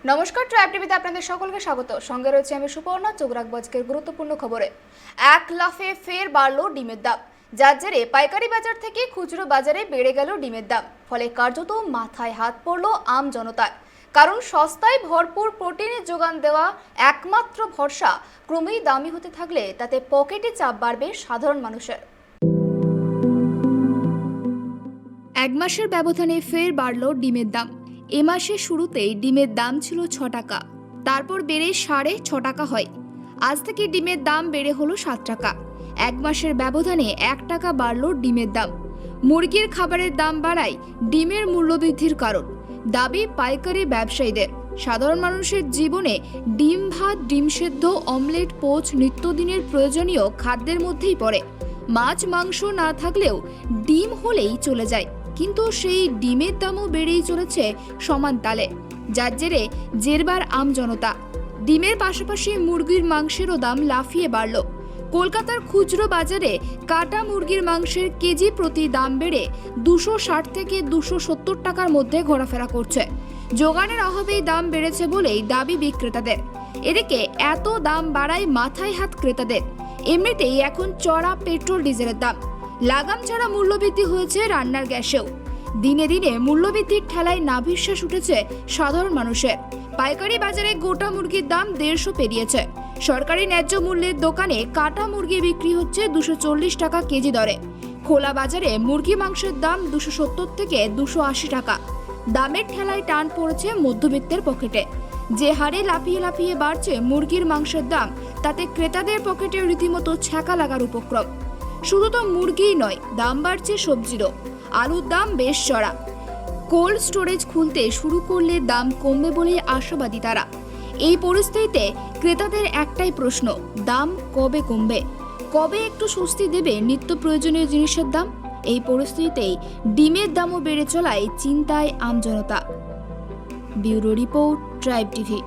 নমস্কার, ট্রাইব টিভিতে আপনাদের সকলকে স্বাগত। সঙ্গে রয়েছে আমি সুপর্ণা। চোখ রাখবো আজকের গুরুত্বপূর্ণ খবরে। এক লাফে ফের বাড়লো ডিমের দাম। যার জেরে পাইকারি বাজার থেকে খুচরো বাজারে বেড়ে গেল ডিমের দাম। ফলে কার্যত মাথায় হাত পড়লো আম জনতার। কারণ সস্তায় ভরপুর প্রোটিনের যোগান দেওয়া একমাত্র ভরসা ক্রমেই দামি হতে থাকলে তাতে পকেটে চাপ বাড়বে সাধারণ মানুষের। এক মাসের ব্যবধানে ফের বাড়ল ডিমের দাম। এ মাসের শুরুতেই ডিমের দাম ছিল 6 টাকা, তারপর বেড়ে 6.5 টাকা হয়। আজ থেকে ডিমের দাম বেড়ে হলো 7 টাকা। এক মাসের ব্যবধানে 1 টাকা বাড়ল ডিমের দাম। মুরগির খাবারের দাম বাড়ায় ডিমের মূল্যবৃদ্ধির কারণ, দাবি পাইকারি ব্যবসায়ীদের। সাধারণ মানুষের জীবনে ডিম ভাত, ডিম সেদ্ধ, অমলেট, পোচ নিত্যদিনের প্রয়োজনীয় খাদ্যের মধ্যেই পড়ে। মাছ মাংস না থাকলেও ডিম হলেই চলে যায়, কিন্তু সেই ডিমের দামও বেড়েই চলেছে সমান তালে। যার জেরে জেরবার আম জনতা। ডিমের পাশাপাশি মুরগির মাংসেরও দাম লাফিয়ে বাড়ল। কলকাতার খুচরো বাজারে কাটা মুরগির মাংসের কেজি প্রতি দাম বেড়ে 260 থেকে 270 টাকার মধ্যে ঘোরাফেরা করছে। যোগানের অভাবেই দাম বেড়েছে বলেই দাবি বিক্রেতাদের। এদিকে এত দাম বাড়ায় মাথায় হাত ক্রেতাদের। এমনিতেই এখন চড়া পেট্রোল ডিজেলের দাম, লাগাম ছাড়া মূল্যবৃদ্ধি হয়েছে রান্নার গ্যাসেও। দিনে দিনে মূল্যবৃদ্ধির ঠেলায় নাভিশ্বাস উঠেছে সাধারণ মানুষের। পাইকারি বাজারে গোটা মুরগির দাম 150 পেরিয়েছে। সরকারি ন্যায্য মূল্যের দোকানে কাটা মুরগি বিক্রি হচ্ছে 240 টাকা কেজি দরে। খোলা বাজারে মুরগি মাংসের দাম 270 থেকে 280 টাকা। দামের ঠেলায় টান পড়েছে মধ্যবিত্তের পকেটে। যে হারে লাফিয়ে লাফিয়ে বাড়ছে মুরগির মাংসের দাম, তাতে ক্রেতাদের পকেটে রীতিমতো ছ্যাঁকা লাগার উপক্রম। শুধু তো মুরগিই নয়, দাম বাড়ছে সবজিরও। আলুর দাম বেশ চড়া। কোল্ড স্টোরেজ খুলতে শুরু করলে দাম কমবে বলেই আশাবাদী তারা। এই পরিস্থিতিতে ক্রেতাদের একটাই প্রশ্ন, দাম কবে কমবে? কবে একটু স্বস্তি দেবে নিত্য প্রয়োজনীয় জিনিসের দাম? এই পরিস্থিতিতেই ডিমের দামও বেড়ে চলায় চিন্তায় আমজনতা। Bureau report, tribe TV.